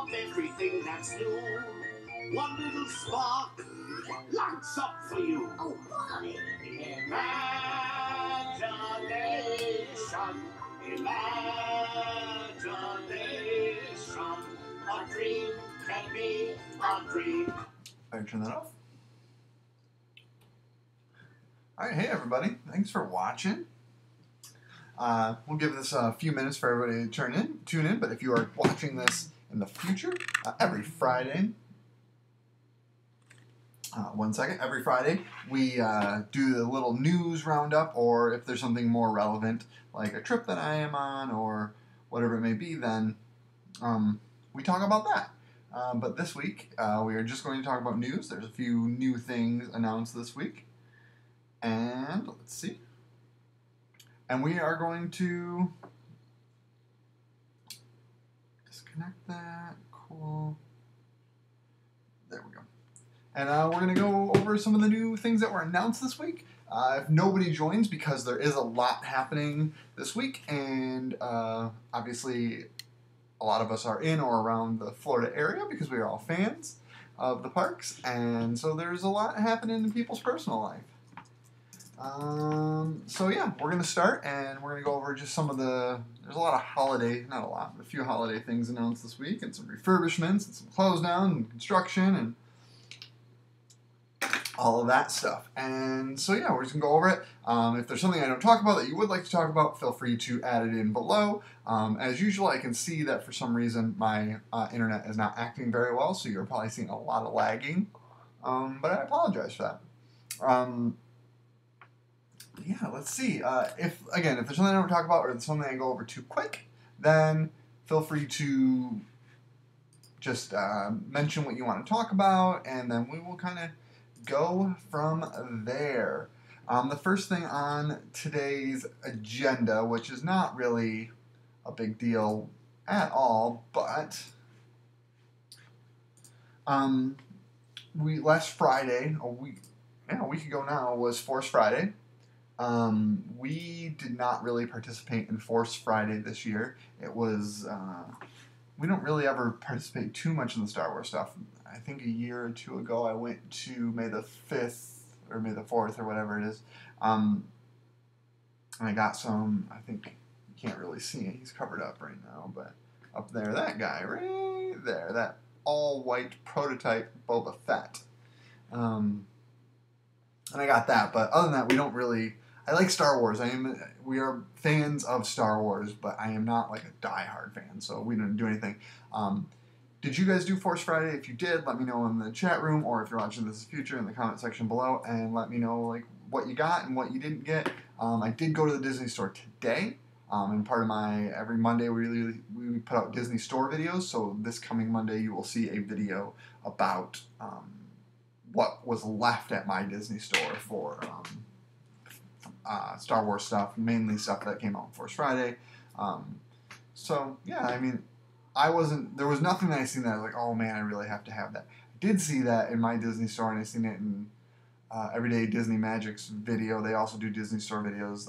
of everything that's new. One little spark lights up for you. Oh, Bobby! Imagination, imagination. A dream can be a dream. Better turn that off. Alright, hey everybody. Thanks for watching. We'll give this a few minutes for everybody to tune in, but if you are watching this in the future, every Friday, every Friday we do the little news roundup, or if there's something more relevant, like a trip that I am on, or whatever it may be, then we talk about that. But this week, we are just going to talk about news. There's a few new things announced this week. And let's see. And we are going to disconnect that. Cool. There we go. And we're going to go over some of the new things that were announced this week. If nobody joins, because there is a lot happening this week, and obviously a lot of us are in or around the Florida area because we are all fans of the parks, and so there's a lot happening in people's personal life. So yeah, we're going to start, and we're going to go over just some of there's a lot of not a lot, but a few holiday things announced this week, and some refurbishments, and some close down, and construction, and all of that stuff. And so yeah, we're just going to go over it. If there's something I don't talk about that you would like to talk about, feel free to add it in below. As usual, I can see that for some reason my internet is not acting very well, so you're probably seeing a lot of lagging. But I apologize for that. Yeah, let's see. If there's something I don't talk about, or something I go over too quick, then feel free to just mention what you want to talk about, and then we will kind of go from there. The first thing on today's agenda, which is not really a big deal at all, but last Friday, a week ago now, was Force Friday. We did not really participate in Force Friday this year. It was, we don't really ever participate too much in the Star Wars stuff. I think a year or two ago I went to May the 5th, or May the 4th, or whatever it is. And I got some, I think, you can't really see it, he's covered up right now, but up there, that guy right there, that all-white prototype Boba Fett. And I got that, but other than that, we don't really... I like Star Wars. We are fans of Star Wars, but I am not like a die-hard fan, so we didn't do anything. Did you guys do Force Friday? If you did, let me know in the chat room, or if you're watching this in the future, in the comment section below, and let me know like what you got and what you didn't get. I did go to the Disney Store today, and part of every Monday we put out Disney Store videos, so this coming Monday you will see a video about what was left at my Disney Store for Star Wars stuff, mainly stuff that came out on Force Friday. So yeah, I mean, there was nothing that I seen that I was like, oh man, I really have to have that. I did see that in my Disney Store, and I seen it in Everyday Disney Magic's video. They also do Disney Store videos,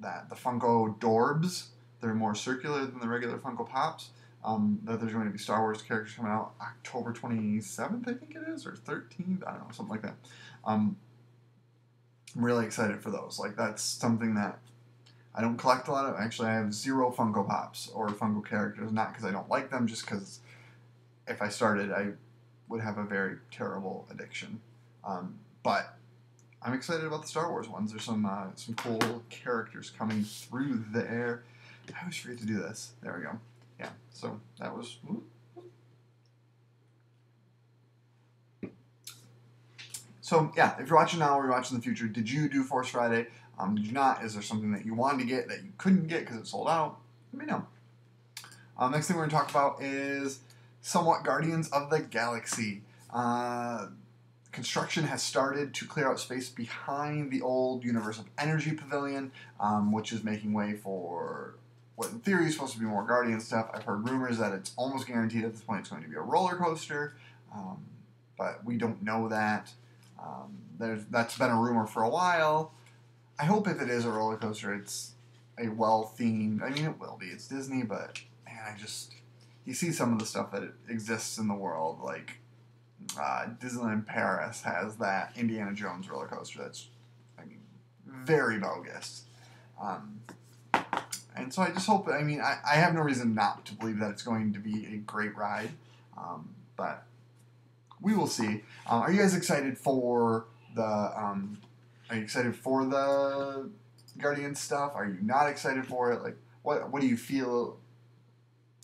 that the Funko Dorbs, they're more circular than the regular Funko Pops, that there's going to be Star Wars characters coming out October 27th, I think it is, or 13th, I don't know, something like that. I'm really excited for those. Like, that's something that I don't collect a lot of. Actually, I have 0 Funko Pops or Funko characters, not because I don't like them, just because if I started, I would have a very terrible addiction. But I'm excited about the Star Wars ones. There's some cool characters coming through there. I always forget to do this. There we go. Yeah, so that was... So, yeah, if you're watching now or you're watching in the future, did you do Force Friday? Did you not? Is there something that you wanted to get that you couldn't get because it sold out? Let me know. Next thing we're going to talk about is somewhat Guardians of the Galaxy. Construction has started to clear out space behind the old Universal Energy Pavilion, which is making way for what in theory is supposed to be more Guardian stuff. I've heard rumors that it's almost guaranteed at this point it's going to be a roller coaster, but we don't know that. That's been a rumor for a while. I hope if it is a roller coaster, it's a well-themed... I mean, it will be. It's Disney, but, man, you see some of the stuff that exists in the world, like Disneyland Paris has that Indiana Jones roller coaster that's, I mean, very bogus. And so I just hope, I mean, I have no reason not to believe that it's going to be a great ride, but we will see. Are you guys excited for are you excited for the Guardians stuff? Are you not excited for it? Like, what do you feel?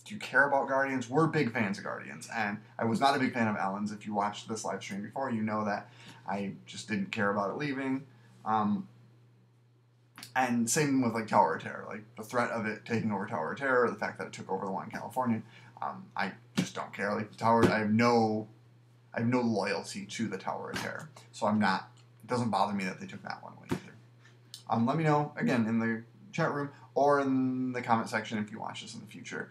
Do you care about Guardians? We're big fans of Guardians, and I was not a big fan of Ellen's. If you watched this live stream before, you know that I just didn't care about it leaving. And same with like Tower of Terror, like the threat of it taking over Tower of Terror, or the fact that it took over the one in California. I just don't care. Like the Tower, I have no loyalty to the Tower of Terror, so I'm not. It doesn't bother me that they took that one away either. Let me know again in the chat room or in the comment section if you watch this in the future,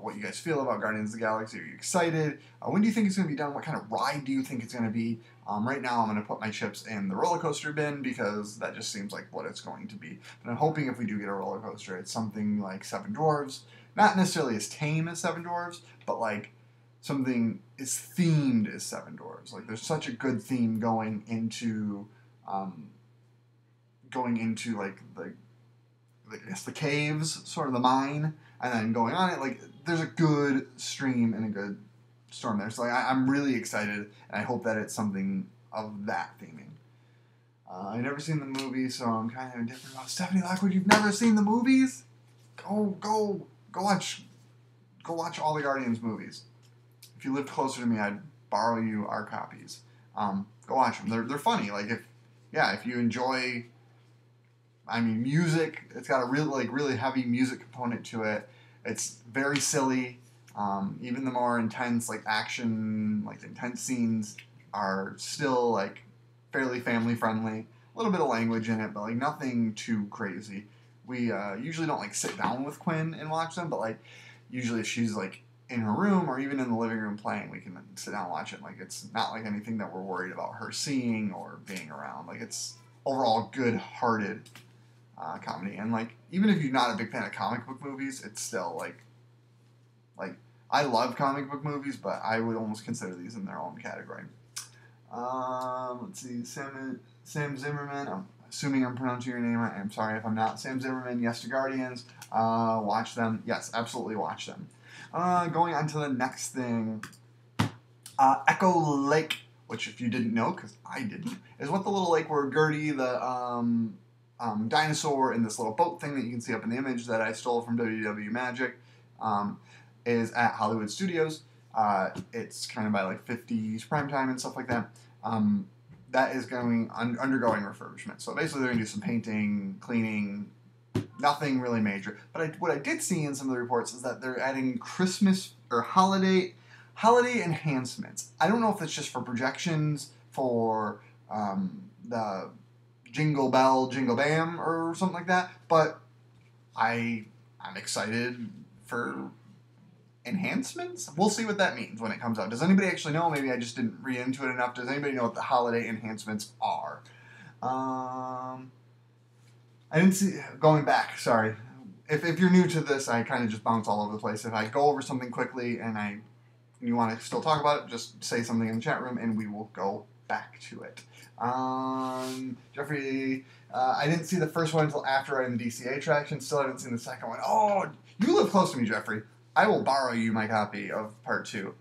what you guys feel about Guardians of the Galaxy. Are you excited? When do you think it's going to be done? What kind of ride do you think it's going to be? Right now I'm going to put my chips in the roller coaster bin because that just seems like what it's going to be. But I'm hoping if we do get a roller coaster, it's something like Seven Dwarfs. Not necessarily as tame as Seven Dwarfs, but like something as themed as Seven Dwarfs. Like there's such a good theme going into like I guess the caves, sort of the mine, and then going on it. Like there's a good stream and a good storm there. So like, I'm really excited, and I hope that it's something of that theming. I've never seen the movie, so I'm kind of indifferent about Stephanie Lockwood. You've never seen the movies? Go watch all the Guardians movies. If you lived closer to me, I'd borrow you our copies. Go watch them. They're funny. Like if you enjoy, I mean, music, it's got a really heavy music component to it. It's very silly. Even the more intense, like action, like intense scenes are still like fairly family friendly. A little bit of language in it, but like nothing too crazy. We usually don't like sit down with Quinn and watch them, but like usually if she's like in her room or even in the living room playing, we can sit down and watch it. Like it's not like anything that we're worried about her seeing or being around. Like it's overall good-hearted comedy. And like even if you're not a big fan of comic book movies, it's still like I love comic book movies, but I would almost consider these in their own category. Let's see, Sam Zimmerman. I'm assuming I'm pronouncing your name right. I'm sorry if I'm not. Sam Zimmerman. Yes to Guardians. Watch them. Yes, absolutely watch them. Going on to the next thing. Echo Lake, which if you didn't know, because I didn't, is what the little lake where Gertie, the dinosaur in this little boat thing that you can see up in the image that I stole from WW Magic, is at Hollywood Studios. It's kind of by like 50s primetime and stuff like that. That is undergoing refurbishment. So basically they're going to do some painting, cleaning, nothing really major. But what I did see in some of the reports is that they're adding Christmas or holiday enhancements. I don't know if it's just for projections, for the Jingle Bell, Jingle Bam, or something like that. But I'm excited for enhancements. We'll see what that means when it comes out. Does anybody actually know? Maybe I just didn't read into it enough. Does anybody know what the holiday enhancements are? I didn't see, going back, sorry. If you're new to this, I kind of just bounce all over the place. If I go over something quickly and you want to still talk about it, just say something in the chat room and we will go back to it. Jeffrey, I didn't see the first one until after I in the DCA attraction. Still haven't seen the second one. Oh, you live close to me, Jeffrey. I will borrow you my copy of part 2.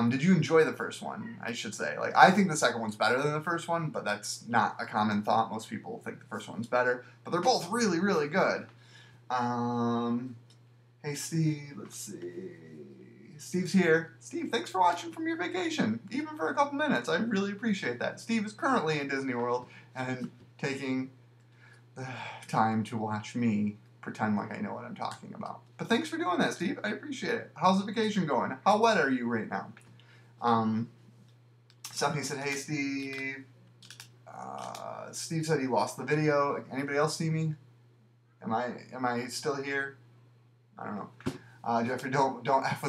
Did you enjoy the first one, I should say? Like, I think the second one's better than the first one, but that's not a common thought. Most people think the first one's better, but they're both really, really good. Hey, Steve, let's see. Steve's here. Steve, thanks for watching from your vacation, even for a couple minutes. I really appreciate that. Steve is currently in Disney World and taking the time to watch me pretend like I know what I'm talking about. But thanks for doing that, Steve. I appreciate it. How's the vacation going? How wet are you right now? Stephanie said, hey, Steve. Steve said he lost the video. Anybody else see me? Am I still here? I don't know. Jeffrey, don't F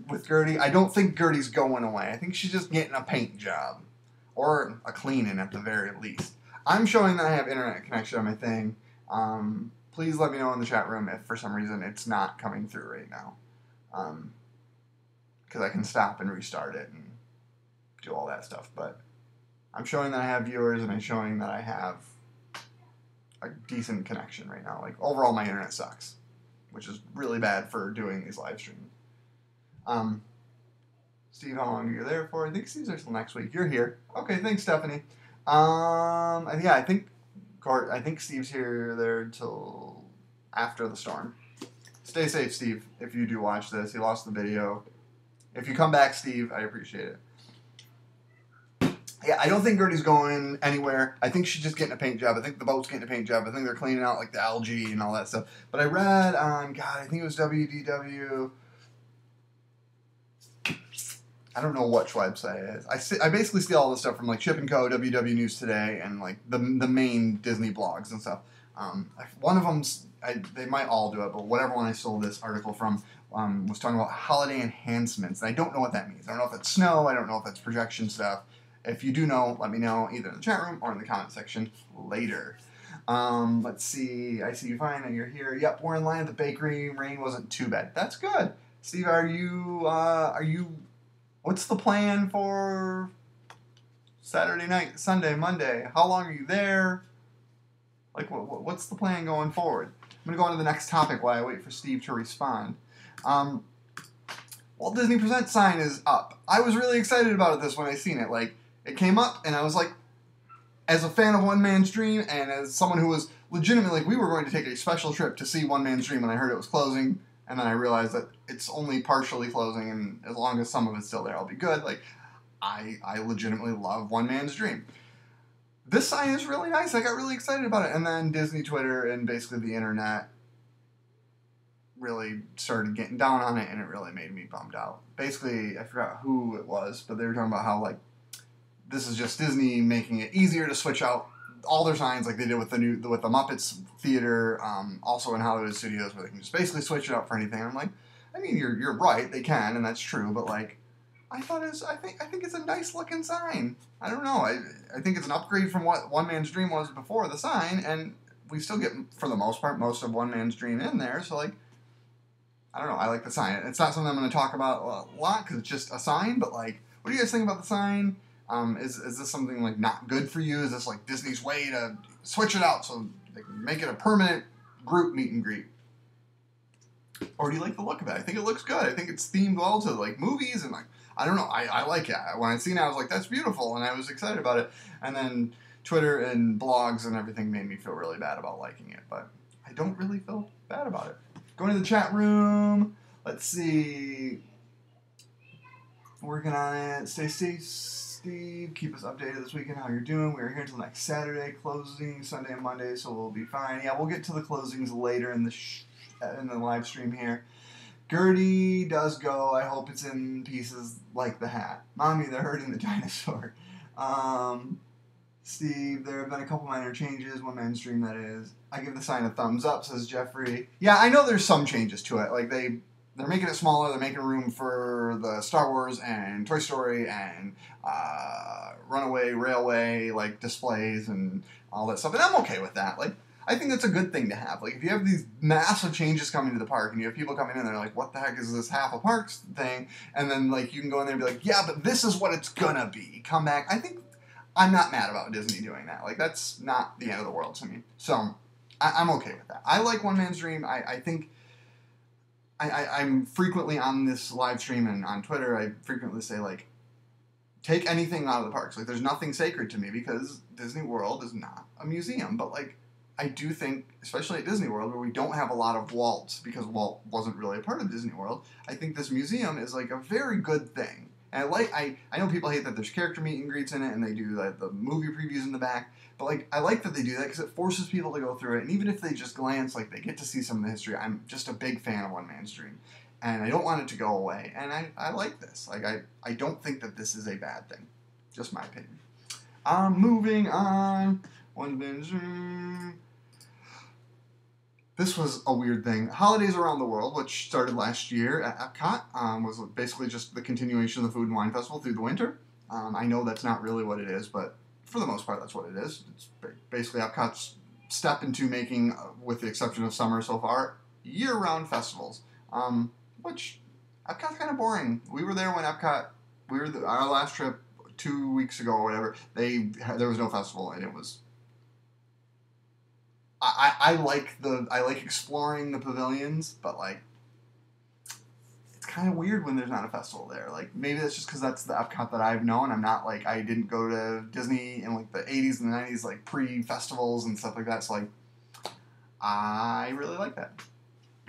with Gertie. I don't think Gertie's going away. I think she's just getting a paint job. Or a cleaning at the very least. I'm showing that I have internet connection on my thing. Please let me know in the chat room if for some reason it's not coming through right now. because I can stop and restart it and do all that stuff. But I'm showing that I have viewers, and I'm showing that I have a decent connection right now. Like, overall, my internet sucks, which is really bad for doing these live streams. Steve, how long are you there for? I think Steve's there till next week. You're here. Okay, thanks, Stephanie. Yeah, I think Steve's there until after the storm. Stay safe, Steve, if you do watch this. He lost the video. If you come back, Steve, I appreciate it. Yeah, I don't think Gertie's going anywhere. I think she's just getting a paint job. I think the boat's getting a paint job. I think they're cleaning out like the algae and all that stuff. But I read on, I think it was WDW. I don't know which website it is. I basically steal all this stuff from like Chip & Co, WW News Today, and like the main Disney blogs and stuff. One of them, they might all do it, but whatever one I stole this article from was talking about holiday enhancements. And I don't know what that means. I don't know if that's snow. I don't know if that's projection stuff. If you do know, let me know either in the chat room or in the comment section later. Let's see. I see you fine and you're here. Yep, we're in line at the bakery. Rain wasn't too bad. That's good. Steve, are you... What's the plan for Saturday night, Sunday, Monday? How long are you there? Like, what's the plan going forward? I'm going to go on to the next topic while I wait for Steve to respond. Walt Disney Presents sign is up. I was really excited about this when I seen it. Like, it came up, and I was like, as a fan of One Man's Dream, and as someone who was legitimately, like, we were going to take a special trip to see One Man's Dream when I heard it was closing. And then I realized that it's only partially closing, and as long as some of it's still there, I'll be good. Like, I legitimately love One Man's Dream. This sign is really nice. I got really excited about it. And then Disney Twitter and basically the internet really started getting down on it, and it really made me bummed out. Basically, I forgot who it was, but they were talking about how, like, this is just Disney making it easier to switch out all their signs like they did with the Muppets Theater, also in Hollywood Studios, where they can just basically switch it up for anything. I'm like, I mean, you're right, they can, and that's true, but like, I think it's a nice looking sign. I don't know, I think it's an upgrade from what One Man's Dream was before the sign, and we still get, for the most part, most of One Man's Dream in there, so like, I don't know, I like the sign. It's not something I'm going to talk about a lot, because it's just a sign, but like, what do you guys think about the sign? Is this something like not good for you? Is this like Disney's way to switch it out so they can make it a permanent group meet and greet? Or do you like the look of it? I think it looks good. I think it's themed well to like movies and like, I don't know. I like it. When I seen it, I was like, that's beautiful, and I was excited about it. And then Twitter and blogs and everything made me feel really bad about liking it, but I don't really feel bad about it. Going to the chat room. Let's see. Working on it. Stay safe, Steve. Keep us updated this weekend how you're doing. We're here until next Saturday. Closing Sunday and Monday, so we'll be fine. Yeah, we'll get to the closings later in the live stream here. Gertie does go. I hope it's in pieces like the hat. Mommy, they're hurting the dinosaur. Steve, there have been a couple minor changes. One Man's Dream, that is. I give the sign a thumbs up, says Jeffrey. Yeah, I know there's some changes to it. Like, they're making it smaller. They're making room for the Star Wars and Toy Story and Runaway Railway, like, displays and all that stuff. And I'm okay with that. Like, I think that's a good thing to have. Like, if you have these massive changes coming to the park and you have people coming in, they're like, what the heck is this half a parks thing? And then, like, you can go in there and be like, yeah, but this is what it's gonna be. Come back. I think I'm not mad about Disney doing that. Like, that's not the end of the world to me. So, I'm okay with that. I like One Man's Dream. I think I'm frequently on this live stream and on Twitter, I frequently say, like, take anything out of the parks. Like, there's nothing sacred to me because Disney World is not a museum. But, like, I do think, especially at Disney World, where we don't have a lot of Walt's, because Walt wasn't really a part of Disney World, I think this museum is, like, a very good thing. And I know people hate that there's character meet and greets in it, and they do, like, the movie previews in the back, but, like, I like that they do that, because it forces people to go through it, and even if they just glance, like, they get to see some of the history. I'm just a big fan of One Man's Dream, and I don't want it to go away, and I like this. Like, I don't think that this is a bad thing. Just my opinion. Moving on. One Man's Dream. This was a weird thing. Holidays Around the World, which started last year at Epcot, was basically just the continuation of the Food and Wine Festival through the winter. I know that's not really what it is, but for the most part, that's what it is. It's basically Epcot's step into making, with the exception of summer so far, year-round festivals, which Epcot's kind of boring. We were there when Epcot. Our last trip 2 weeks ago or whatever. There was no festival, and it was. I like exploring the pavilions, but like it's kind of weird when there's not a festival there. Like maybe that's just because that's the Epcot that I've known. I'm not like I didn't go to Disney in like the 80s and the 90s like pre-festivals and stuff like that. So like I really like that.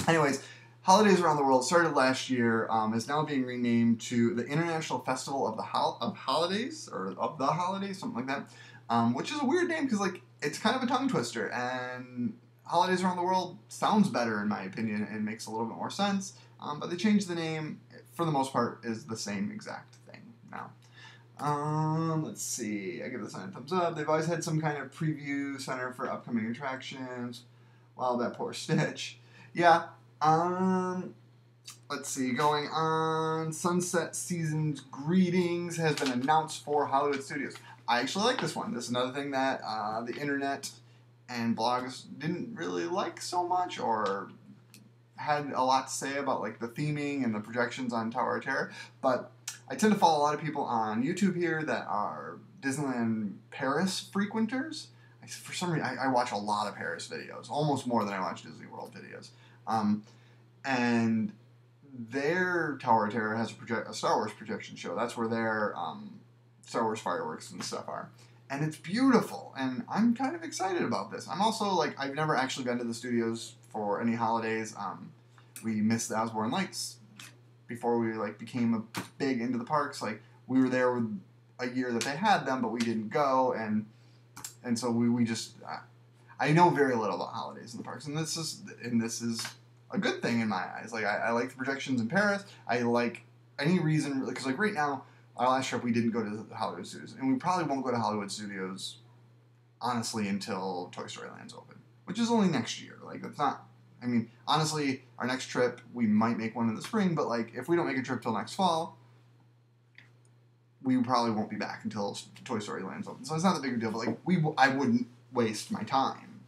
Anyways, Holidays Around the World started last year. Is now being renamed to the International Festival of Holidays or of the Holidays, something like that. Which is a weird name because like it's kind of a tongue twister, and Holidays Around the World sounds better in my opinion and makes a little bit more sense. But they changed the name. For the most part, is the same exact thing now. Let's see. I give this one a thumbs up. They've always had some kind of preview center for upcoming attractions. Wow, that poor Stitch. Yeah. Let's see. Going on. Sunset Season's Greetings has been announced for Hollywood Studios. I actually like this one. This is another thing that the internet and blogs didn't really like so much, or had a lot to say about like the theming and the projections on Tower of Terror. But I tend to follow a lot of people on YouTube here that are Disneyland Paris frequenters. For some reason, I watch a lot of Paris videos, almost more than I watch Disney World videos. And their Tower of Terror has a Star Wars projection show. That's where their Star Wars fireworks and stuff are. And it's beautiful, and I'm kind of excited about this. I'm also, like, I've never actually been to the studios for any holidays. We missed the Osborne Lights before we, like, became big into the parks. Like, we were there with a year that they had them, but we didn't go, and so we just... I know very little about holidays in the parks, and this is a good thing in my eyes. Like, I like the projections in Paris. I like any reason... Because, like, right now... Our last trip, we didn't go to the Hollywood Studios. And we probably won't go to Hollywood Studios, honestly, until Toy Story Land's open. Which is only next year. Like, it's not... I mean, honestly, our next trip, we might make one in the spring. But, like, if we don't make a trip till next fall, we probably won't be back until Toy Story Land's open. So it's not that big of a deal. But, like, I wouldn't waste my time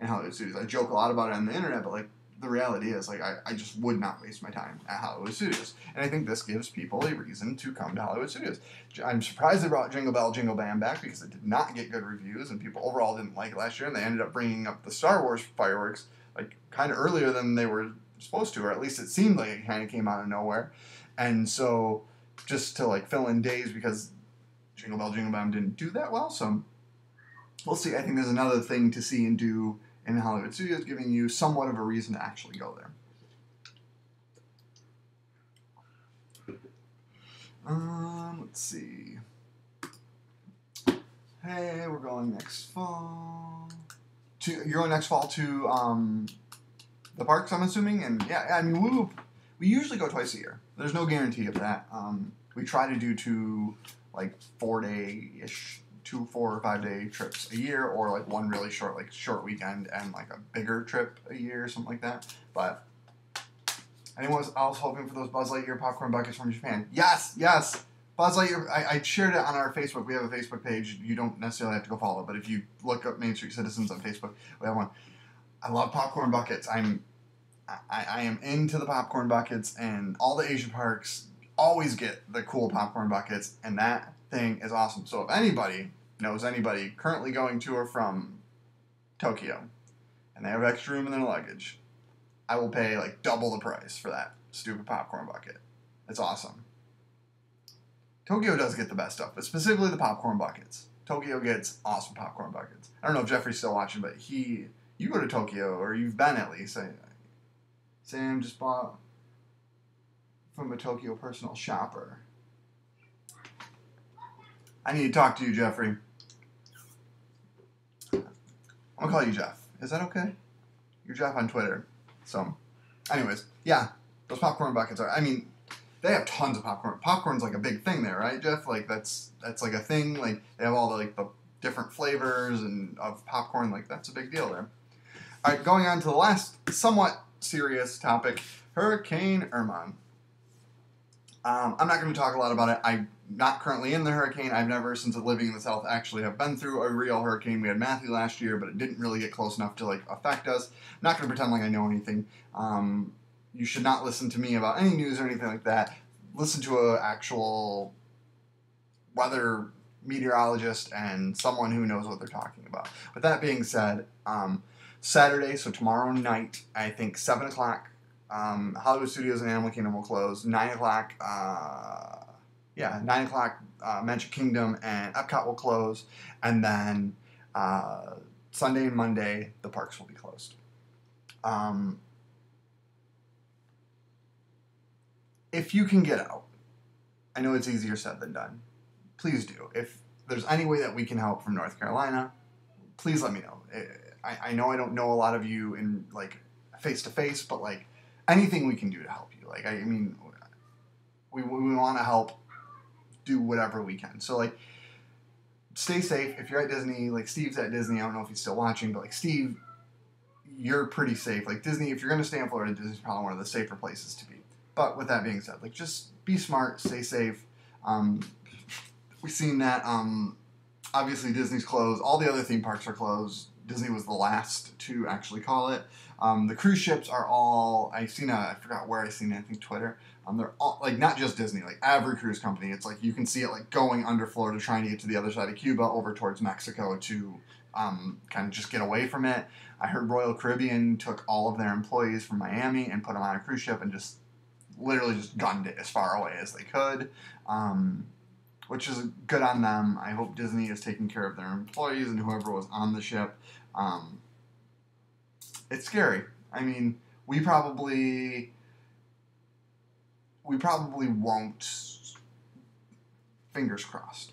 in Hollywood Studios. I joke a lot about it on the internet, but, like, the reality is, like, I just would not waste my time at Hollywood Studios. And I think this gives people a reason to come to Hollywood Studios. I'm surprised they brought Jingle Bell, Jingle Bam back because it did not get good reviews, and people overall didn't like it last year, and they ended up bringing up the Star Wars fireworks, like, kind of earlier than they were supposed to, or at least it seemed like it kind of came out of nowhere. And so, just to, like, fill in days because Jingle Bell, Jingle Bam didn't do that well, so we'll see. I think there's another thing to see and do in Hollywood Studios, giving you somewhat of a reason to actually go there. Let's see. Hey, we're going next fall. You're going next fall to the parks, I'm assuming? And yeah, I mean, we usually go twice a year. There's no guarantee of that. We try to do 2, like, 4-day-ish 2, 4 or 5 day trips a year, or like one really short, like short weekend and like a bigger trip a year, something like that. But I was hoping for those Buzz Lightyear popcorn buckets from Japan. Yes, Buzz Lightyear. I shared it on our Facebook. We have a Facebook page. You don't necessarily have to go follow it, but if you look up Main Street Citizens on Facebook, we have one. I love popcorn buckets. I am into the popcorn buckets, and all the Asian parks always get the cool popcorn buckets, and that thing is awesome. So if anybody knows anybody currently going to or from Tokyo and they have extra room in their luggage, I will pay like double the price for that stupid popcorn bucket. It's awesome. Tokyo does get the best stuff, but specifically the popcorn buckets. Tokyo gets awesome popcorn buckets. I don't know if Jeffrey's still watching, but you go to Tokyo, or you've been at least. Sam just bought from a Tokyo personal shopper. I need to talk to you, Jeffrey. I'm going to call you Jeff. Is that okay? You're Jeff on Twitter. So, anyways, yeah, those popcorn buckets are, I mean, they have tons of popcorn. Popcorn's like a big thing there, right, Jeff? Like, that's like a thing. Like, they have all the, like, the different flavors and of popcorn. Like, that's a big deal there. All right, going on to the last somewhat serious topic, Hurricane Irma. I'm not going to talk a lot about it. I'm not currently in the hurricane. I've never, since living in the South, actually have been through a real hurricane. We had Matthew last year, but it didn't really get close enough to, like, affect us. I'm not going to pretend like I know anything. you should not listen to me about any news or anything like that. Listen to an actual weather meteorologist and someone who knows what they're talking about. With that being said, Saturday, so tomorrow night, I think 7 o'clock, Hollywood Studios and Animal Kingdom will close. 9 o'clock, 9 o'clock, Magic Kingdom and Epcot will close. And then Sunday and Monday, the parks will be closed. If you can get out, I know it's easier said than done. Please do. If there's any way that we can help from North Carolina, please let me know. I know I don't know a lot of you in like face to face, but like anything we can do to help you. Like I mean, we want to help. Do whatever we can. So like, stay safe. If you're at Disney, like Steve's at Disney. I don't know if he's still watching, but like Steve, you're pretty safe. Like Disney, if you're gonna stay in Florida, Disney's probably one of the safer places to be. But with that being said, like just be smart, stay safe. We've seen that. Obviously, Disney's closed. All the other theme parks are closed. Disney was the last to actually call it. The cruise ships are all. I forgot where I seen it. I think Twitter. They're all like not just Disney. Like every cruise company, it's like you can see it like going under Florida, trying to get to the other side of Cuba, over towards Mexico to kind of just get away from it. I heard Royal Caribbean took all of their employees from Miami and put them on a cruise ship and just literally just gunned it as far away as they could, which is good on them. I hope Disney is taking care of their employees and whoever was on the ship. It's scary. I mean, we probably won't, fingers crossed,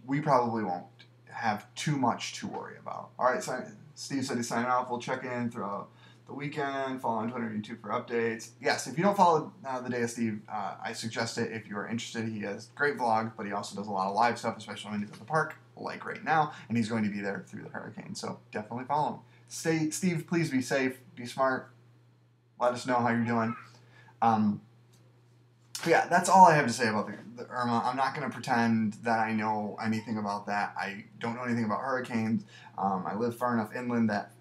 we probably won't have too much to worry about. All right, so Steve said he's signing off. We'll check in throughout the weekend. Follow on Twitter and YouTube for updates. Yes, if you don't follow The Day of Steve, I suggest it if you are interested. He has great vlog, but he also does a lot of live stuff, especially when he's at the park, like right now, and he's going to be there through the hurricane, so definitely follow him. Steve, please be safe, be smart, let us know how you're doing. But yeah, that's all I have to say about the Irma. I'm not going to pretend that I know anything about that. I don't know anything about hurricanes. I live far enough inland that,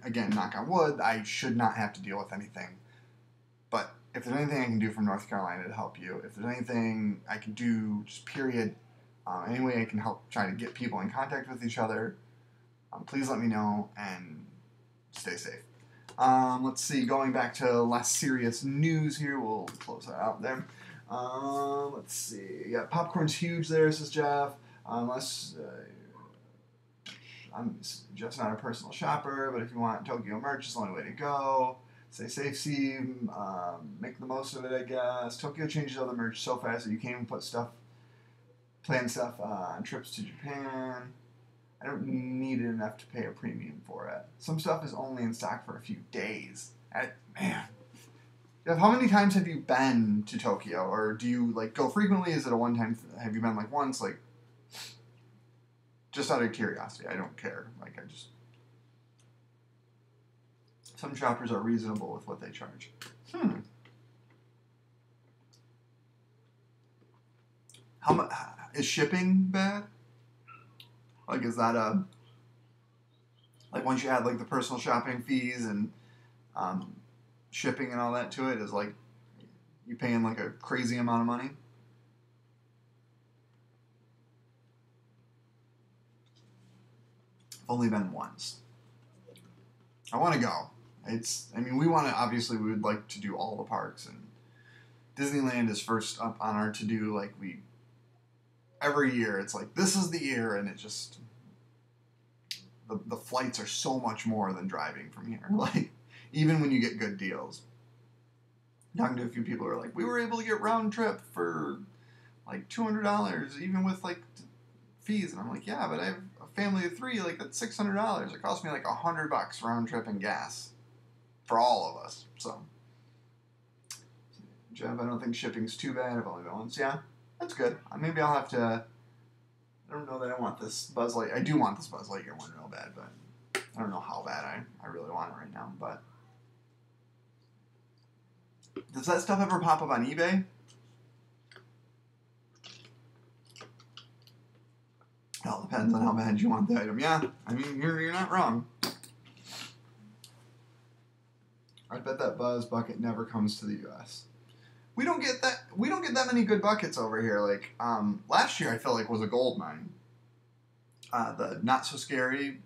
again, knock on wood, I should not have to deal with anything. But if there's anything I can do from North Carolina to help you, if there's anything I can do, just period, any way I can help try to get people in contact with each other, please let me know and stay safe. Let's see, going back to less serious news here, we'll close that out there. Let's see, yeah, popcorn's huge there, says Jeff. Jeff's not a personal shopper, but if you want Tokyo merch, it's the only way to go. Stay safe, Steve. Make the most of it, I guess. Tokyo changes all the merch so fast that you can't even plan stuff on trips to Japan. I don't need it enough to pay a premium for it. Some stuff is only in stock for a few days. Man. Jeff, how many times have you been to Tokyo? Or do you, like, go frequently? Is it a one-time have you been, like, once? Like, just out of curiosity. I don't care. Like, some shoppers are reasonable with what they charge. How much is shipping bad? Like, is that like once you add like the personal shopping fees and shipping and all that to it, is like you paying like a crazy amount of money? I've only been once. I want to go. We want to, obviously we would like to do all the parks, and Disneyland is first up on our to-do. Like, every year it's like, this is the year, and it just, the flights are so much more than driving from here. Like, even when you get good deals. Talking to a few people who are like, we were able to get round trip for like $200, even with like fees. And I'm like, yeah, but I have a family of 3, like that's $600. It cost me like $100 round trip and gas for all of us. So, Jeff, I don't think shipping's too bad. I've only been once. Yeah, that's good. Maybe I'll have to. I don't know that I want this Buzz Lightyear. I do want this Buzz Lightyear one real bad, but I don't know how bad I really want it right now. But does that stuff ever pop up on eBay? It all depends on how bad you want the item. Yeah, I mean, you're not wrong. I bet that Buzz bucket never comes to the U.S. We don't get that many good buckets over here. Like last year, I felt like was a gold mine. The not so scary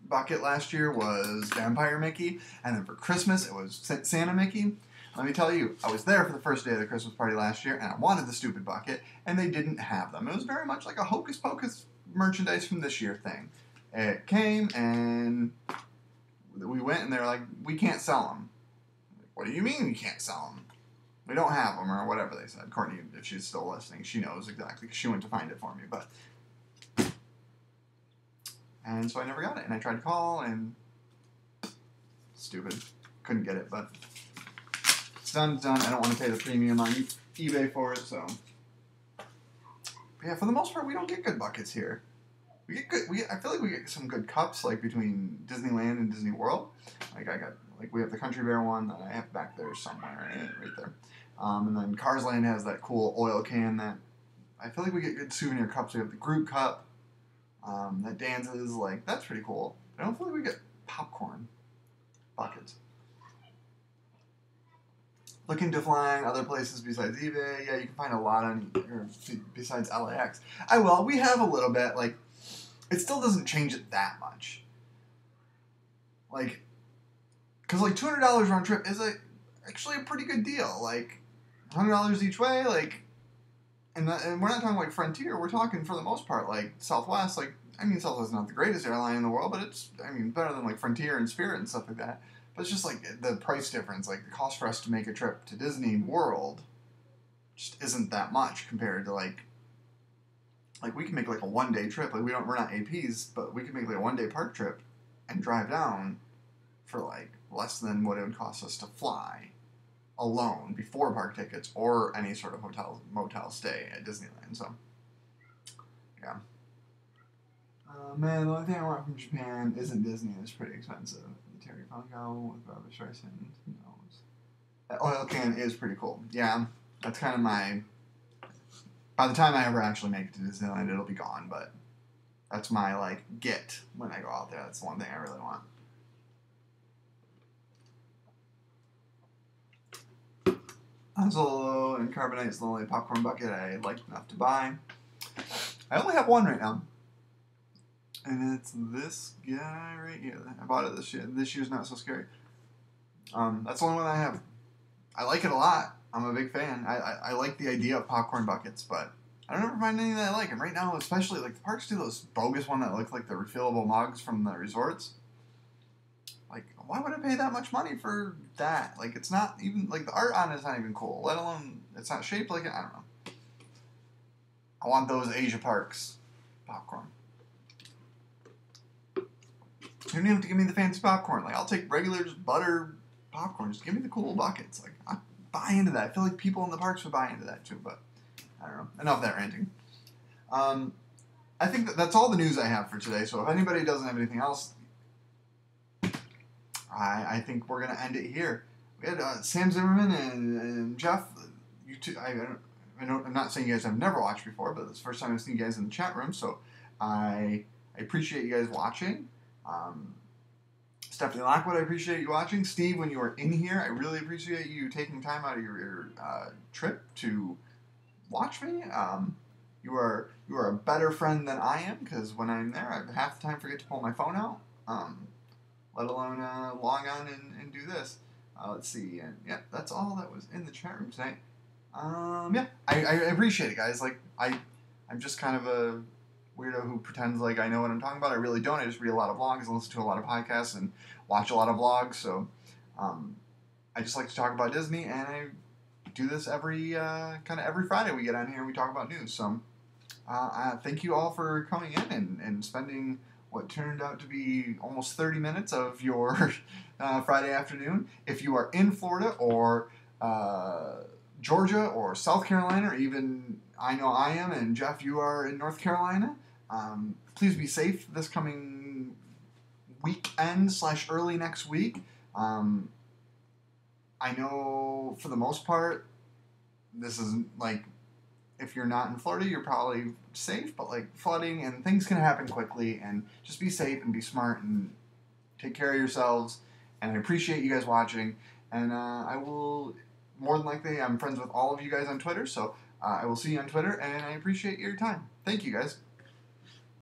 bucket last year was Vampire Mickey, and then for Christmas it was Santa Mickey. Let me tell you, I was there for the first day of the Christmas party last year, and I wanted the stupid bucket, and they didn't have them. It was very much like a Hocus Pocus merchandise from this year thing. It came, and we went, and they were like, we can't sell them. Like, what do you mean we can't sell them? We don't have them, or whatever they said. Courtney, if she's still listening, she knows exactly, because she went to find it for me. And so I never got it, and I tried to call, and stupid. Couldn't get it, but it's done, it's done. I don't want to pay the premium on eBay for it, so. But yeah, for the most part, we don't get good buckets here. We get good. I feel like we get some good cups, like between Disneyland and Disney World. We have the Country Bear one that I have back there somewhere, right there. And then Cars Land has that cool oil can that I feel like we get good souvenir cups. We have the Groot cup that dances. Like, that's pretty cool. But I don't feel like we get popcorn buckets. Looking to flying other places besides eBay. Yeah, you can find a lot on besides LAX. We have a little bit. Like, it still doesn't change it that much. Like, because like $200 round trip is actually a pretty good deal. Like, $100 each way. Like, and we're not talking like Frontier. We're talking for the most part like Southwest. Like, I mean, Southwest is not the greatest airline in the world, but it's better than like Frontier and Spirit and stuff like that. But it's just like the price difference, like the cost for us to make a trip to Disney World just isn't that much compared to like we can make like a one-day trip. Like we're not APs, but we can make like a one-day park trip and drive down for like less than what it would cost us to fly alone before park tickets or any sort of motel stay at Disneyland. So yeah. Man, the only thing I want from Japan isn't Disney. It's pretty expensive. The Terry Funko with Barbara Streisand. Who knows? That oil can is pretty cool. Yeah, that's kind of my... By the time I ever actually make it to Disneyland, it'll be gone, but that's my, like, get when I go out there. That's the one thing I really want. Solo and Carbonite is the only popcorn bucket I liked enough to buy. I only have one right now. And it's this guy right here. I bought it this year. This year's Not So Scary. That's the only one I have. I like it a lot. I'm a big fan. I like the idea of popcorn buckets, but I don't ever find any that I like. And right now, especially, like, the parks do those bogus one that look like the refillable mugs from the resorts. Like, why would I pay that much money for that? Like, it's not even, like, the art on it is not even cool. Let alone, it's not shaped like it. I don't know. I want those Asia Parks popcorn. You don't even have to give me the fancy popcorn. Like, I'll take regular, just butter popcorn. Just give me the cool buckets. Like, I buy into that. I feel like people in the parks would buy into that too, but I don't know. Enough of that ranting. I think that's all the news I have for today, so if anybody doesn't have anything else, I think we're going to end it here. We had Sam Zimmerman and Jeff. You two, I'm not saying you guys have never watched before, but it's the first time I've seen you guys in the chat room, so I appreciate you guys watching. Stephanie Lockwood, I appreciate you watching. Steve, when you are in here, I really appreciate you taking time out of your trip to watch me. You are a better friend than I am, because when I'm there, I half the time forget to pull my phone out, let alone log on and do this. Let's see, and yeah, that's all that was in the chat room tonight. Yeah, I appreciate it, guys. Like, I'm just kind of a weirdo who pretends like I know what I'm talking about. I really don't. I just read a lot of blogs and listen to a lot of podcasts and watch a lot of vlogs. So I just like to talk about Disney, and I do this every Friday. We get on here and we talk about news. So thank you all for coming in and spending what turned out to be almost 30 minutes of your Friday afternoon. If you are in Florida or Georgia or South Carolina, or even I know I am, and Jeff, you are in North Carolina, please be safe this coming weekend / early next week. I know for the most part, this isn't like, if you're not in Florida, you're probably safe, but like flooding and things can happen quickly, and just be safe and be smart and take care of yourselves. And I appreciate you guys watching, And I will, more than likely, I'm friends with all of you guys on Twitter, so I will see you on Twitter, and I appreciate your time. Thank you, guys.